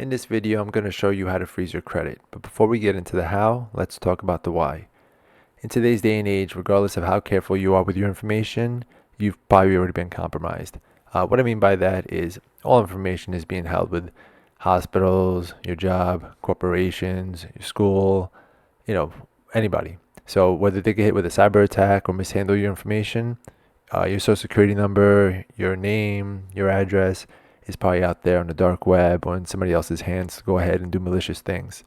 In this video, I'm going to show you how to freeze your credit. But before we get into the how, let's talk about the why. In today's day and age, regardless of how careful you are with your information, you've probably already been compromised. What I mean by that is all information is being held with hospitals, your job, corporations, your school, anybody. So whether they get hit with a cyber attack or mishandle your information, your social security number, your name, your address is probably out there on the dark web or in somebody else's hands to go ahead and do malicious things.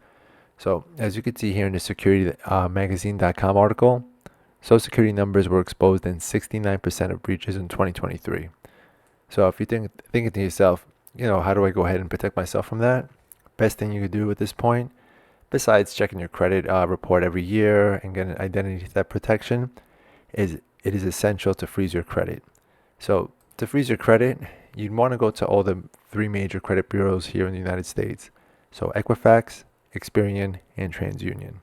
So as you can see here in the securitymagazine.com article, social security numbers were exposed in 69% of breaches in 2023. So if you're thinking to yourself, how do I go ahead and protect myself from that? Best thing you could do at this point, besides checking your credit report every year and getting identity theft protection, is it is essential to freeze your credit. So to freeze your credit, you'd want to go to all the three major credit bureaus here in the United States. So Equifax, Experian, and TransUnion.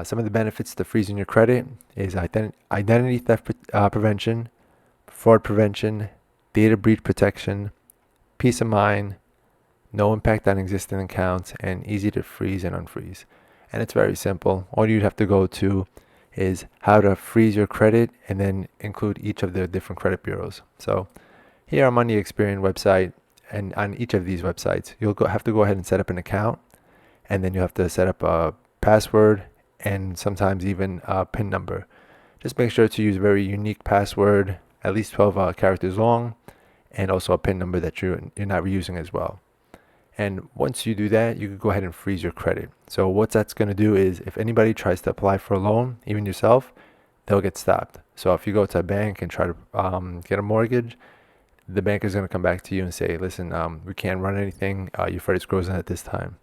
Some of the benefits to freezing your credit is identity theft prevention, fraud prevention, data breach protection, peace of mind, no impact on existing accounts, and easy to freeze and unfreeze. And it's very simple. All you'd have to go to is how to freeze your credit and then include each of the different credit bureaus. So here I'm on the Experian website, and on each of these websites, you'll have to go ahead and set up an account, and then you have to set up a password and sometimes even a PIN number. Just make sure to use a very unique password, at least 12 characters long, and also a PIN number that you're not reusing as well. And once you do that, you can go ahead and freeze your credit. So what that's going to do is if anybody tries to apply for a loan, even yourself, they'll get stopped. So if you go to a bank and try to get a mortgage, the bank is going to come back to you and say, listen, we can't run anything. Your credit's frozen at this time.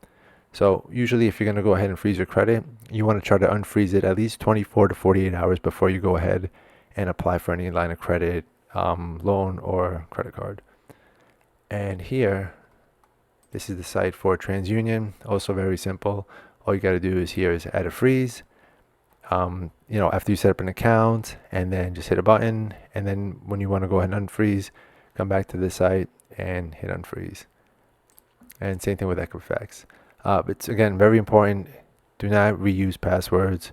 So usually if you're going to go ahead and freeze your credit, you want to try to unfreeze it at least 24 to 48 hours before you go ahead and apply for any line of credit, loan, or credit card. And here, this is the site for TransUnion. Also very simple. All you got to do is add a freeze. After you set up an account, and then just hit a button. And then when you want to go ahead and unfreeze, come back to this site and hit unfreeze. And same thing with Equifax. It's again very important. Do not reuse passwords.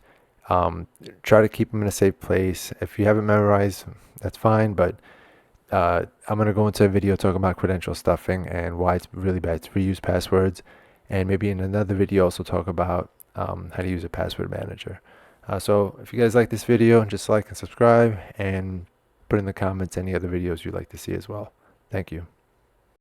Try to keep them in a safe place. If you haven't memorized, that's fine. But I'm going to go into a video talking about credential stuffing and why it's really bad to reuse passwords. And maybe in another video also talk about how to use a password manager. So if you guys like this video, just like and subscribe, and put in the comments any other videos you'd like to see as well. Thank you.